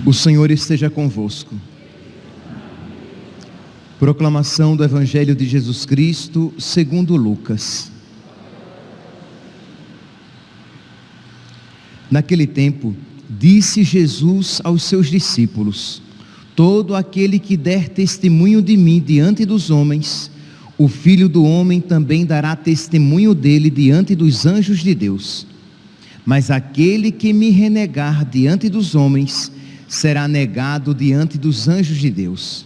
O Senhor esteja convosco. Proclamação do Evangelho de Jesus Cristo segundo Lucas. Naquele tempo, disse Jesus aos seus discípulos: todo aquele que der testemunho de mim diante dos homens, o Filho do Homem também dará testemunho dele diante dos anjos de Deus. Mas aquele que me renegar diante dos homens, será negado diante dos anjos de Deus.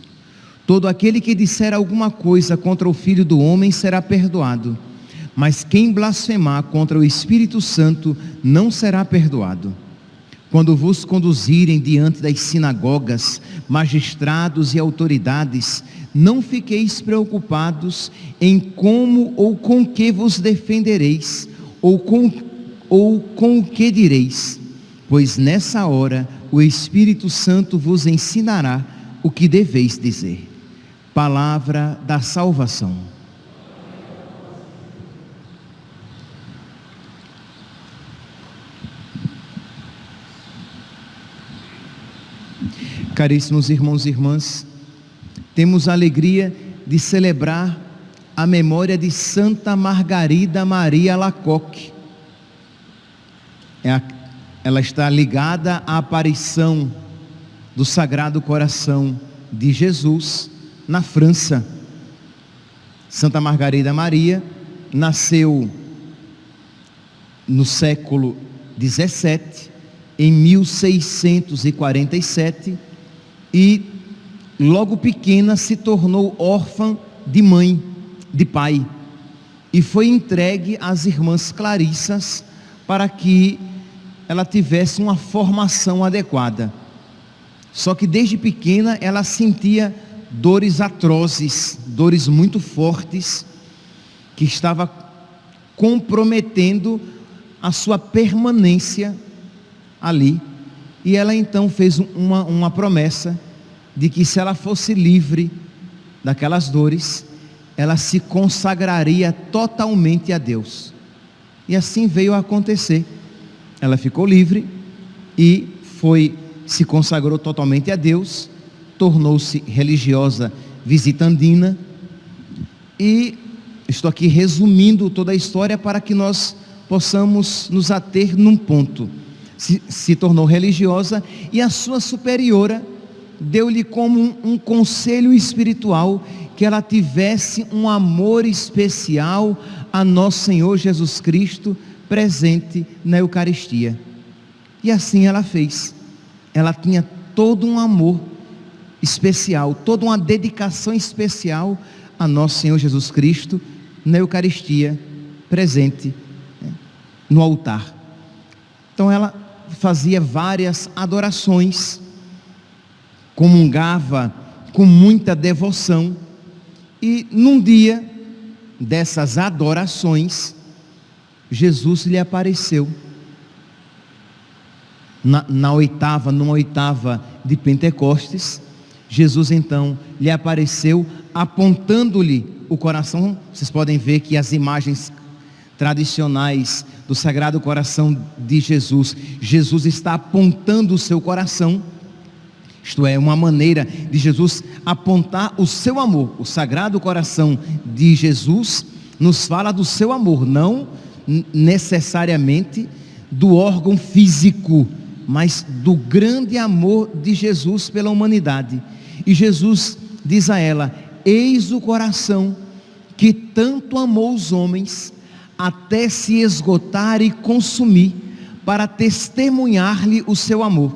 Todo aquele que disser alguma coisa contra o Filho do Homem será perdoado, mas quem blasfemar contra o Espírito Santo não será perdoado. Quando vos conduzirem diante das sinagogas, magistrados e autoridades, não fiqueis preocupados em como ou com que vos defendereis, ou com o que direis, pois nessa hora o Espírito Santo vos ensinará o que deveis dizer. Palavra da salvação. Caríssimos irmãos e irmãs, temos a alegria de celebrar a memória de Santa Margarida Maria Alacoque. Ela está ligada à aparição do Sagrado Coração de Jesus na França. Santa Margarida Maria nasceu no século XVII, em 1647, e logo pequena se tornou órfã de mãe, de pai, e foi entregue às irmãs Clarissas para que ela tivesse uma formação adequada. Só que desde pequena ela sentia dores atrozes, dores muito fortes, que estava comprometendo a sua permanência ali. E ela então fez uma promessa de que, se ela fosse livre daquelas dores, ela se consagraria totalmente a Deus. E assim veio a acontecer. Ela ficou livre e se consagrou totalmente a Deus, tornou-se religiosa visitandina, e estou aqui resumindo toda a história para que nós possamos nos ater num ponto. Se tornou religiosa, e a sua superiora deu-lhe como um conselho espiritual que ela tivesse um amor especial a nosso Senhor Jesus Cristo, presente na Eucaristia. E assim ela fez. Ela tinha todo um amor especial, toda uma dedicação especial a nosso Senhor Jesus Cristo na Eucaristia, presente no altar. Então ela fazia várias adorações, comungava com muita devoção, e num dia dessas adorações, Jesus lhe apareceu numa oitava de Pentecostes. Jesus então lhe apareceu apontando-lhe o coração. Vocês podem ver que as imagens tradicionais do Sagrado Coração de Jesus, Jesus está apontando o seu coração. Isto é, uma maneira de Jesus apontar o seu amor. O Sagrado Coração de Jesus nos fala do seu amor, não necessariamente do órgão físico, mas do grande amor de Jesus pela humanidade. E Jesus diz a ela: eis o coração que tanto amou os homens, até se esgotar e consumir, para testemunhar-lhe o seu amor,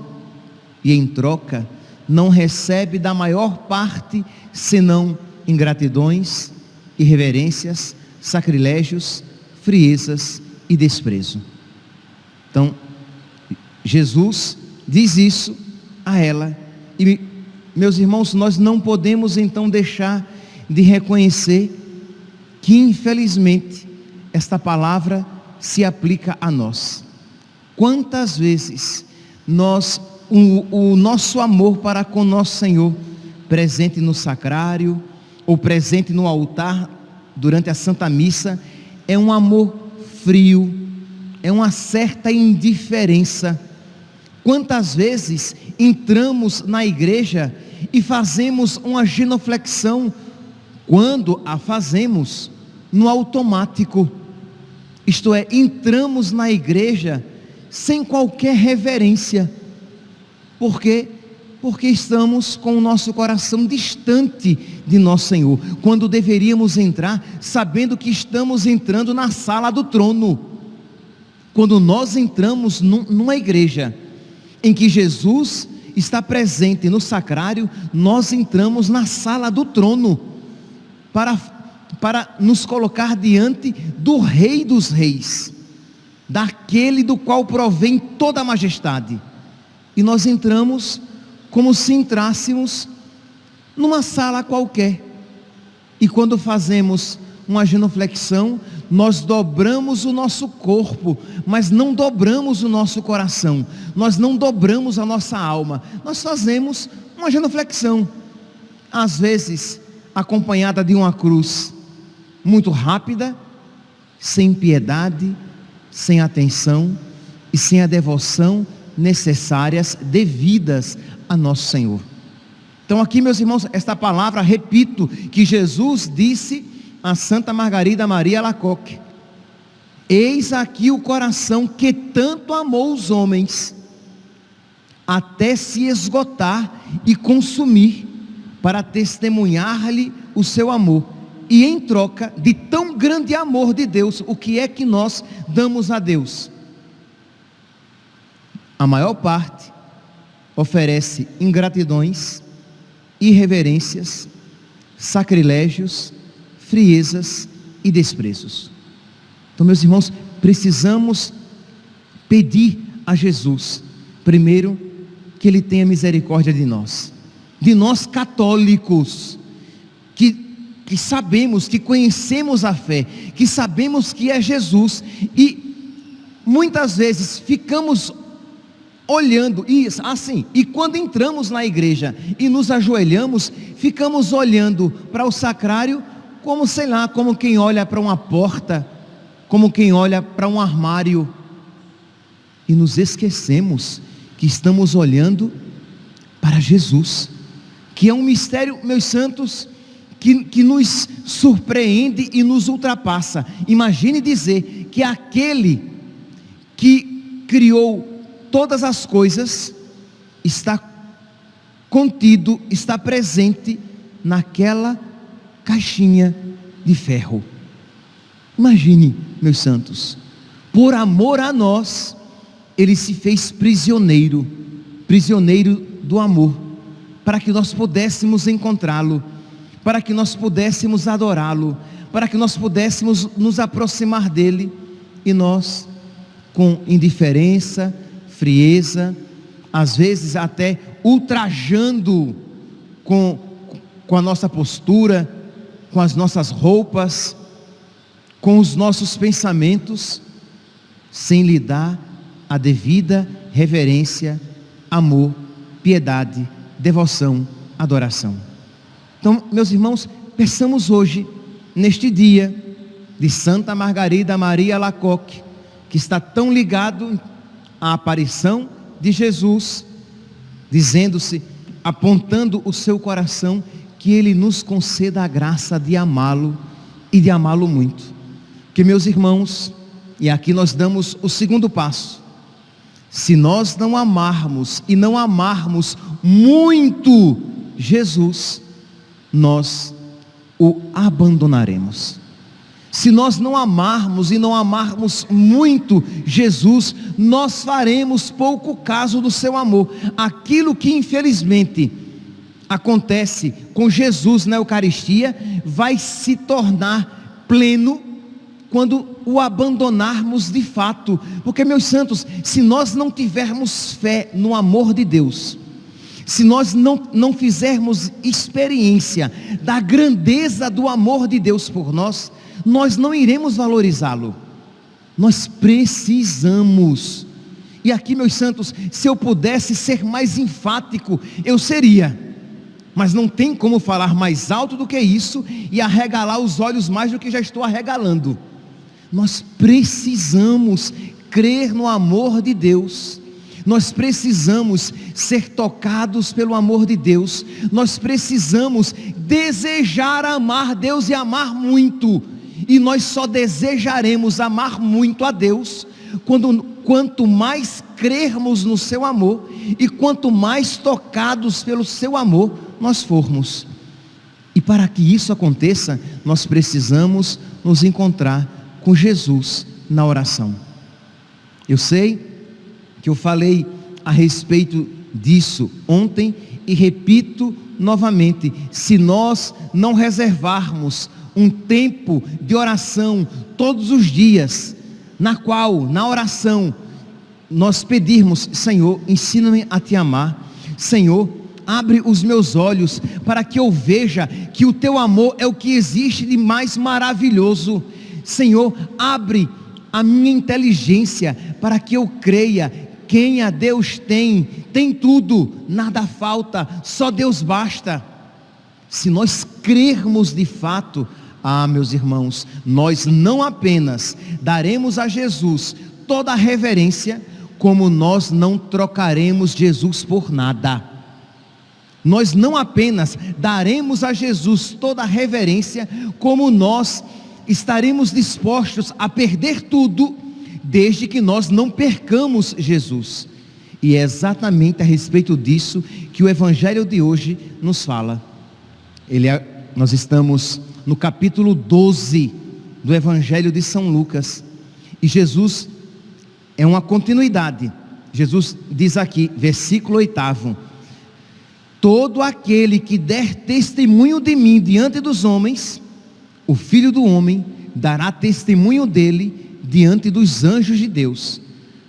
e em troca não recebe da maior parte senão ingratidões, irreverências, sacrilégios, friezas e desprezo. Então Jesus diz isso a ela. E, meus irmãos, nós não podemos então deixar de reconhecer que, infelizmente, esta palavra se aplica a nós. Quantas vezes nós o nosso amor para com nosso Senhor, presente no sacrário, ou presente no altar, durante a Santa Missa, é um amor frio, é uma certa indiferença. Quantas vezes entramos na igreja e fazemos uma genuflexão, quando a fazemos no automático, isto é, entramos na igreja sem qualquer reverência. Por quê? Porque estamos com o nosso coração distante de nosso Senhor, quando deveríamos entrar sabendo que estamos entrando na sala do trono. Quando nós entramos numa igreja em que Jesus está presente no sacrário, nós entramos na sala do trono, para nos colocar diante do Rei dos Reis, daquele do qual provém toda a majestade, e nós entramos como se entrássemos numa sala qualquer. E quando fazemos uma genuflexão, nós dobramos o nosso corpo, mas não dobramos o nosso coração, nós não dobramos a nossa alma, nós fazemos uma genuflexão, às vezes acompanhada de uma cruz muito rápida, sem piedade, sem atenção e sem a devoção necessárias, devidas a nosso Senhor. Então aqui, meus irmãos, esta palavra, repito, que Jesus disse a Santa Margarida Maria Alacoque: eis aqui o coração que tanto amou os homens, até se esgotar e consumir, para testemunhar-lhe o seu amor. E em troca de tão grande amor de Deus, o que é que nós damos a Deus? A maior parte oferece ingratidões, irreverências, sacrilégios, friezas e desprezos. Então, meus irmãos, precisamos pedir a Jesus, primeiro, que Ele tenha misericórdia de nós católicos, que sabemos, que conhecemos a fé, que sabemos que é Jesus, e muitas vezes ficamos olhando, e quando entramos na igreja e nos ajoelhamos, ficamos olhando para o sacrário como, sei lá, como quem olha para uma porta, como quem olha para um armário, e nos esquecemos que estamos olhando para Jesus, que é um mistério, meus santos, que nos surpreende e nos ultrapassa. Imagine dizer que aquele que criou todas as coisas está contido, está presente naquela caixinha de ferro. Imagine, meus santos, por amor a nós, Ele se fez prisioneiro do amor, para que nós pudéssemos encontrá-lo, para que nós pudéssemos adorá-lo, para que nós pudéssemos nos aproximar dele, e nós, com indiferença, frieza, às vezes até ultrajando com a nossa postura, com as nossas roupas, com os nossos pensamentos, sem lhe dar a devida reverência, amor, piedade, devoção, adoração. Então, meus irmãos, peçamos hoje, neste dia de Santa Margarida Maria Alacoque, que está tão ligado à aparição de Jesus, dizendo-se, apontando o seu coração, que Ele nos conceda a graça de amá-lo e de amá-lo muito. Que, meus irmãos, e aqui nós damos o segundo passo, se nós não amarmos e não amarmos muito Jesus, nós o abandonaremos. Se nós não amarmos e não amarmos muito Jesus, nós faremos pouco caso do seu amor. Aquilo que infelizmente acontece com Jesus na Eucaristia, vai se tornar pleno quando o abandonarmos de fato. Porque, meus santos, se nós não tivermos fé no amor de Deus, se nós não fizermos experiência da grandeza do amor de Deus por nós, nós não iremos valorizá-lo. Nós precisamos E aqui, meus santos, se eu pudesse ser mais enfático, eu seria. Mas não tem como falar mais alto do que isso e arregalar os olhos mais do que já estou arregalando. Nós precisamos crer no amor de Deus. Nós precisamos ser tocados pelo amor de Deus. Nós precisamos desejar amar Deus e amar muito. E nós só desejaremos amar muito a Deus quanto mais crermos no seu amor e quanto mais tocados pelo seu amor nós formos. E para que isso aconteça, nós precisamos nos encontrar com Jesus na oração. Eu sei que eu falei a respeito disso ontem e repito novamente: se nós não reservarmos um tempo de oração todos os dias, na oração nós pedirmos: Senhor, ensina-me a te amar. Senhor, abre os meus olhos para que eu veja que o teu amor é o que existe de mais maravilhoso. Senhor, abre a minha inteligência para que eu creia: quem a Deus tem tudo, nada falta, só Deus basta. Se nós crermos de fato, meus irmãos, nós não apenas daremos a Jesus toda a reverência, como nós não trocaremos Jesus por nada. Nós não apenas daremos a Jesus toda a reverência, como nós estaremos dispostos a perder tudo, desde que nós não percamos Jesus. E é exatamente a respeito disso que o Evangelho de hoje nos fala. Nós estamos no capítulo 12 do Evangelho de São Lucas, e Jesus é uma continuidade. Jesus diz aqui, versículo 8: todo aquele que der testemunho de mim diante dos homens, o Filho do Homem dará testemunho dele diante dos anjos de Deus.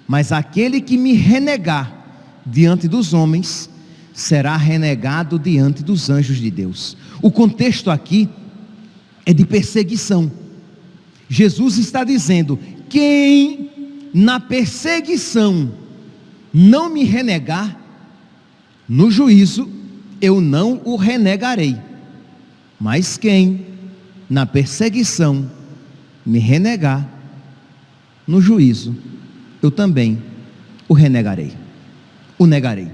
Mas aquele que me renegar diante dos homens, será renegado diante dos anjos de Deus. O contexto aqui é de perseguição. Jesus está dizendo: quem na perseguição não me renegar, no juízo eu não o renegarei. Mas quem na perseguição me renegar, no juízo eu também o renegarei, o negarei.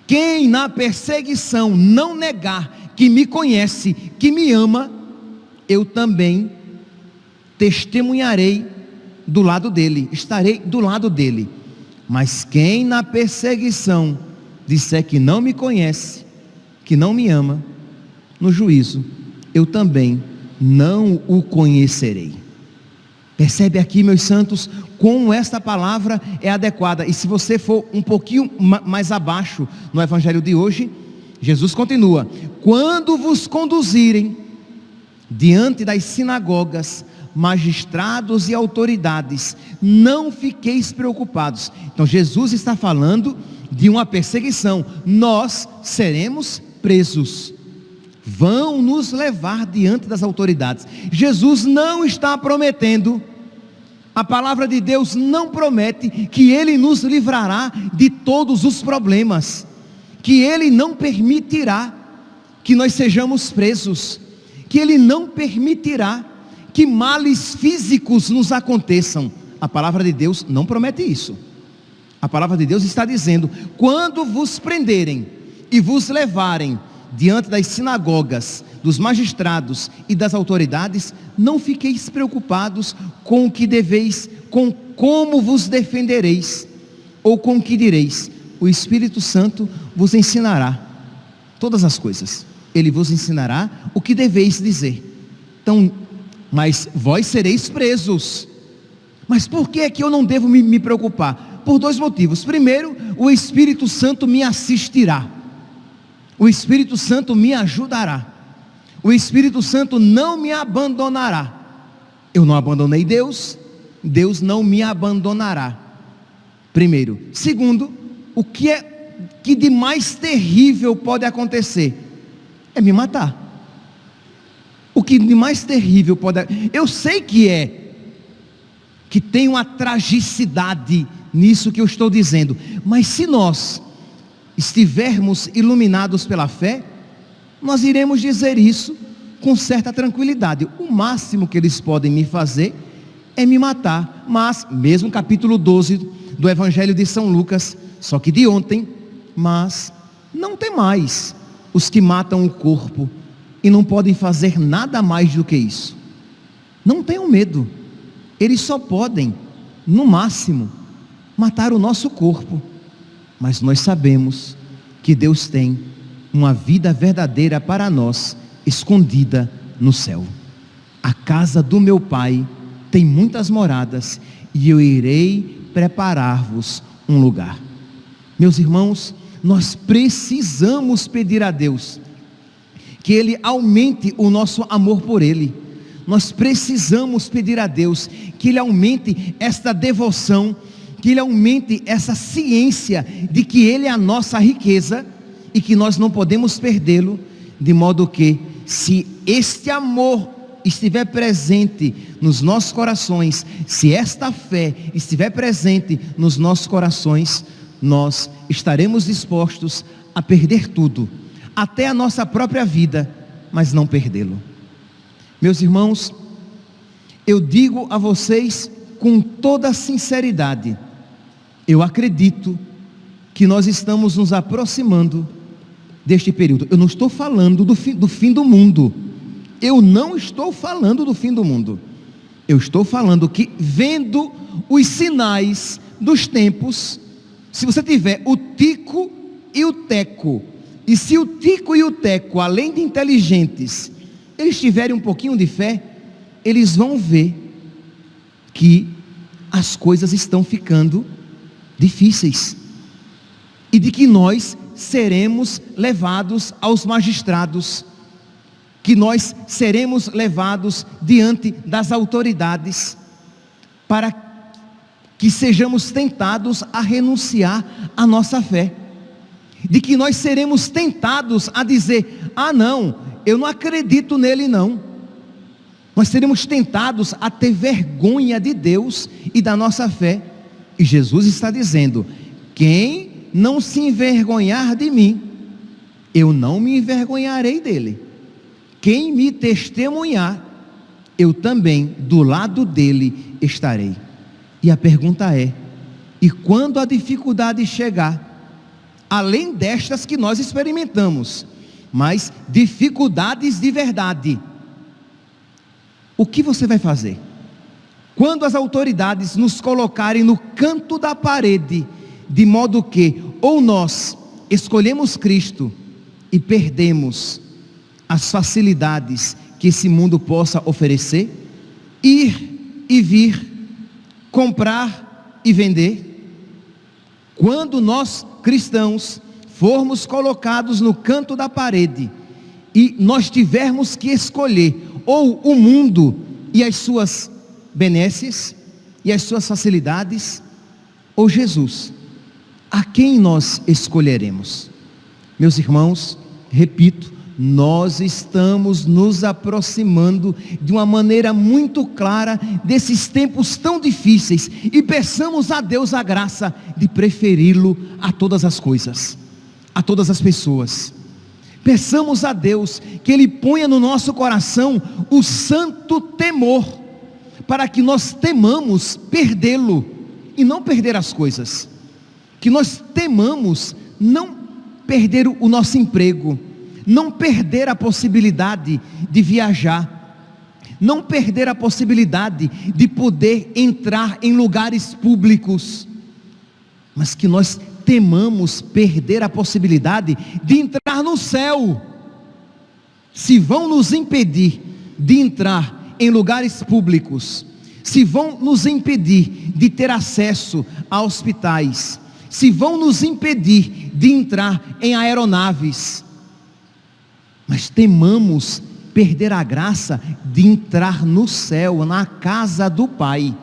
Quem na perseguição não negar que me conhece, que me ama, eu também testemunharei do lado dele, estarei do lado dele. Mas quem na perseguição disser que não me conhece, que não me ama, no juízo eu também não o conhecerei. Percebe aqui, meus santos, como esta palavra é adequada. E se você for um pouquinho mais abaixo no Evangelho de hoje, Jesus continua: quando vos conduzirem diante das sinagogas, magistrados e autoridades, não fiqueis preocupados. Então Jesus está falando de uma perseguição. Nós seremos presos, vão nos levar diante das autoridades. Jesus não está prometendo, a palavra de Deus não promete que Ele nos livrará de todos os problemas, que Ele não permitirá que nós sejamos presos, que Ele não permitirá que males físicos nos aconteçam. A palavra de Deus não promete isso. A palavra de Deus está dizendo: quando vos prenderem e vos levarem diante das sinagogas, dos magistrados e das autoridades, não fiqueis preocupados com o que deveis, com como vos defendereis, ou com o que direis. O Espírito Santo vos ensinará todas as coisas. Ele vos ensinará o que deveis dizer. Então, mas vós sereis presos. Mas por que é que eu não devo me preocupar? Por dois motivos. Primeiro, o Espírito Santo me assistirá. O Espírito Santo me ajudará. O Espírito Santo não me abandonará. Eu não abandonei Deus, Deus não me abandonará. Primeiro. Segundo, o que de mais terrível pode acontecer? É me matar. O que de mais terrível pode... Eu sei que tem uma tragicidade nisso que eu estou dizendo. Mas se nós estivermos iluminados pela fé, nós iremos dizer isso com certa tranquilidade. O máximo que eles podem me fazer é me matar. Mas, mesmo capítulo 12 do Evangelho de São Lucas, só que de ontem, mas não tem mais os que matam o corpo e não podem fazer nada mais do que isso. Não tenham medo, eles só podem, no máximo, matar o nosso corpo, mas nós sabemos que Deus tem uma vida verdadeira para nós, escondida no céu. A casa do meu Pai tem muitas moradas, e eu irei preparar-vos um lugar. Meus irmãos, nós precisamos pedir a Deus que Ele aumente o nosso amor por Ele. Nós precisamos pedir a Deus que Ele aumente esta devoção, que Ele aumente essa ciência de que Ele é a nossa riqueza e que nós não podemos perdê-lo, de modo que, se este amor estiver presente nos nossos corações, se esta fé estiver presente nos nossos corações, nós estaremos dispostos a perder tudo, até a nossa própria vida, mas não perdê-lo. Meus irmãos, eu digo a vocês com toda sinceridade, eu acredito que nós estamos nos aproximando deste período. Eu não estou falando do fim do mundo. Eu não estou falando do fim do mundo. Eu estou falando que, vendo os sinais dos tempos, se você tiver o tico e o teco, e se o tico e o teco, além de inteligentes, eles tiverem um pouquinho de fé, eles vão ver que as coisas estão ficando difíceis, e de que nós seremos levados aos magistrados, que nós seremos levados diante das autoridades, para que sejamos tentados a renunciar à nossa fé, de que nós seremos tentados a dizer: ah não, eu não acredito nele não. Nós seremos tentados a ter vergonha de Deus e da nossa fé, e Jesus está dizendo: quem não se envergonhar de mim, eu não me envergonharei dele. Quem me testemunhar, eu também do lado dele estarei. E a pergunta é: e quando a dificuldade chegar, além destas que nós experimentamos, mas dificuldades de verdade, o que você vai fazer? Quando as autoridades nos colocarem no canto da parede, de modo que ou nós escolhemos Cristo e perdemos as facilidades que esse mundo possa oferecer, ir e vir, comprar e vender. Quando nós cristãos formos colocados no canto da parede e nós tivermos que escolher ou o mundo e as suas benesses e as suas facilidades, ou Jesus, a quem nós escolheremos? Meus irmãos, repito, nós estamos nos aproximando de uma maneira muito clara desses tempos tão difíceis, e peçamos a Deus a graça de preferi-lo a todas as coisas, a todas as pessoas. Peçamos a Deus que Ele ponha no nosso coração o santo temor, para que nós temamos perdê-lo e não perder as coisas, que nós temamos não perder o nosso emprego, não perder a possibilidade de viajar, não perder a possibilidade de poder entrar em lugares públicos, mas que nós temamos perder a possibilidade de entrar no céu. Se vão nos impedir de entrar em lugares públicos, se vão nos impedir de ter acesso a hospitais, se vão nos impedir de entrar em aeronaves, mas temamos perder a graça de entrar no céu, na casa do Pai.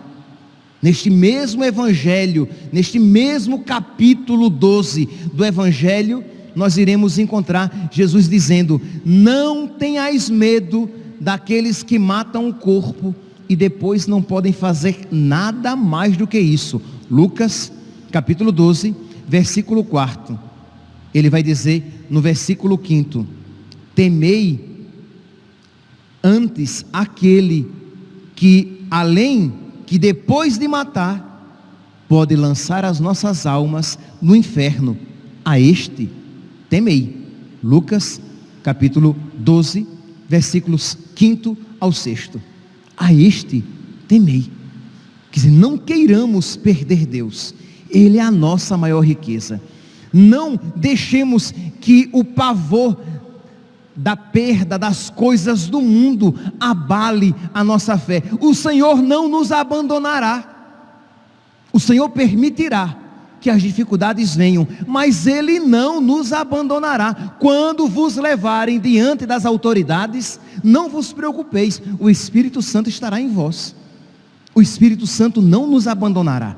Neste mesmo Evangelho, neste mesmo capítulo 12 do Evangelho, nós iremos encontrar Jesus dizendo: não tenhais medo daqueles que matam o corpo e depois não podem fazer nada mais do que isso. Lucas capítulo 12, versículo 4. Ele vai dizer no versículo 5: temei antes aquele que, além que depois de matar, pode lançar as nossas almas no inferno. A este temei. Lucas capítulo 12, versículos 5 ao 6. A este temei. Quer dizer, não queiramos perder Deus. Ele é a nossa maior riqueza. Não deixemos que o pavor da perda das coisas do mundo abale a nossa fé. O Senhor não nos abandonará. O Senhor permitirá que as dificuldades venham, mas Ele não nos abandonará. Quando vos levarem diante das autoridades, não vos preocupeis, o Espírito Santo estará em vós. O Espírito Santo não nos abandonará.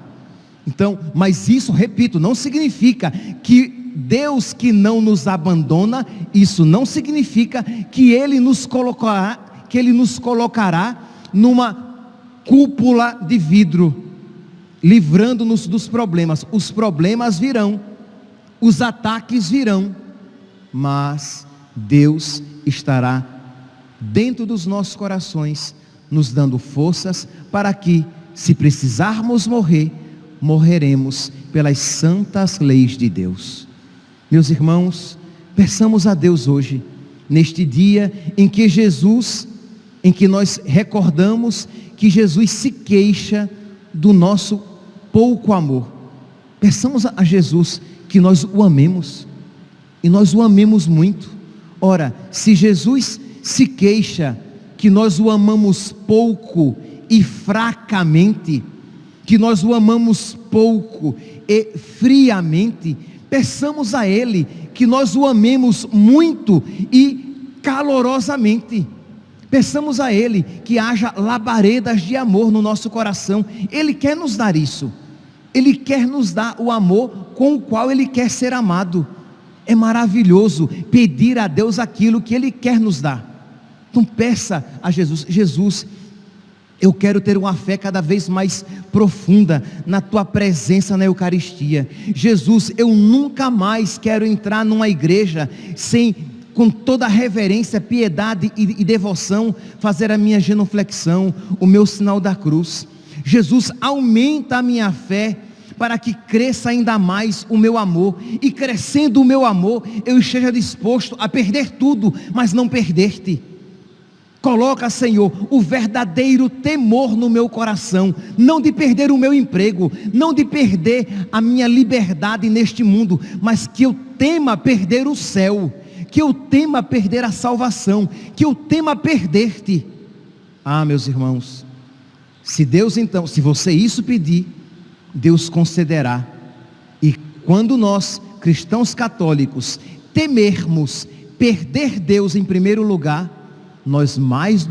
Então, mas isso, repito, não significa que Deus que não nos abandona, isso não significa que Ele nos colocará numa cúpula de vidro, livrando-nos dos problemas. Os problemas virão, os ataques virão, mas Deus estará dentro dos nossos corações, nos dando forças para que, se precisarmos morrer, morreremos pelas santas leis de Deus. Meus irmãos, peçamos a Deus hoje, neste dia em que nós recordamos que Jesus se queixa do nosso pouco amor. Peçamos a Jesus que nós o amemos, e nós o amemos muito. Ora, se Jesus se queixa que nós o amamos pouco e fracamente, que nós o amamos pouco e friamente, peçamos a Ele que nós o amemos muito e calorosamente. Peçamos a Ele que haja labaredas de amor no nosso coração. Ele quer nos dar isso. Ele quer nos dar o amor com o qual Ele quer ser amado. É maravilhoso pedir a Deus aquilo que Ele quer nos dar. Então peça a Jesus: Jesus, eu quero ter uma fé cada vez mais profunda na Tua presença na Eucaristia. Jesus, eu nunca mais quero entrar numa igreja sem, com toda a reverência, piedade e devoção, fazer a minha genuflexão, o meu sinal da cruz. Jesus, aumenta a minha fé para que cresça ainda mais o meu amor, e crescendo o meu amor, eu esteja disposto a perder tudo, mas não perder-te. Coloca, Senhor, o verdadeiro temor no meu coração, não de perder o meu emprego, não de perder a minha liberdade neste mundo, mas que eu tema perder o céu, que eu tema perder a salvação, que eu tema perder-te. Ah, meus irmãos, se Deus então, se você isso pedir, Deus concederá. E quando nós, cristãos católicos, temermos perder Deus em primeiro lugar, nós mais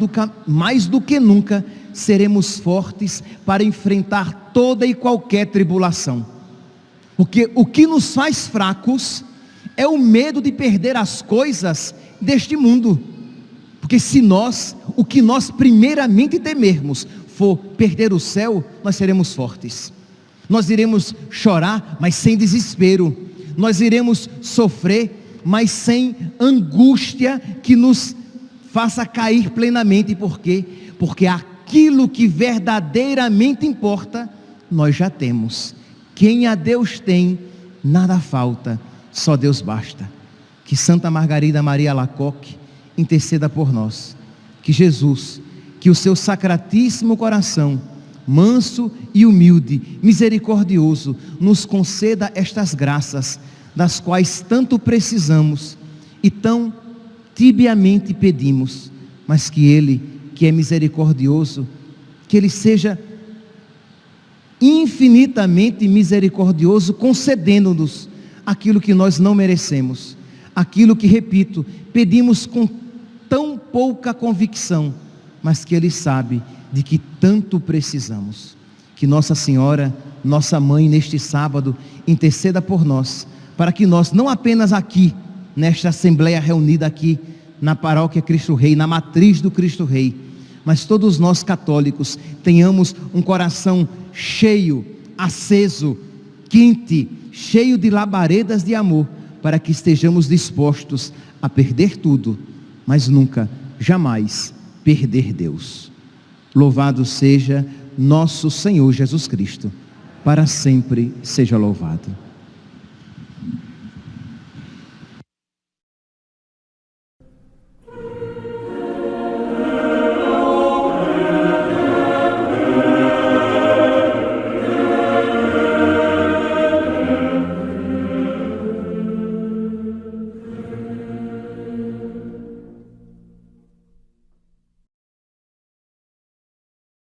do que nunca seremos fortes para enfrentar toda e qualquer tribulação. Porque o que nos faz fracos é o medo de perder as coisas deste mundo. Porque se o que nós primeiramente temermos for perder o céu, nós seremos fortes. Nós iremos chorar, mas sem desespero. Nós iremos sofrer, mas sem angústia que nos faça cair plenamente. Por quê? Porque aquilo que verdadeiramente importa, nós já temos. Quem a Deus tem, nada falta, só Deus basta. Que Santa Margarida Maria Alacoque interceda por nós. Que Jesus, que o seu sacratíssimo coração, manso e humilde, misericordioso, nos conceda estas graças, das quais tanto precisamos e tão tibiamente pedimos, mas que Ele, que é misericordioso, que Ele seja infinitamente misericordioso, concedendo-nos aquilo que nós não merecemos, aquilo que, repito, pedimos com tão pouca convicção, mas que Ele sabe de que tanto precisamos. Que Nossa Senhora, nossa Mãe, neste sábado, interceda por nós, para que nós, não apenas aqui, nesta assembleia reunida aqui, na paróquia Cristo Rei, na matriz do Cristo Rei, mas todos nós católicos, tenhamos um coração cheio, aceso, quente, cheio de labaredas de amor, para que estejamos dispostos a perder tudo, mas nunca, jamais perder Deus. Louvado seja nosso Senhor Jesus Cristo, para sempre seja louvado.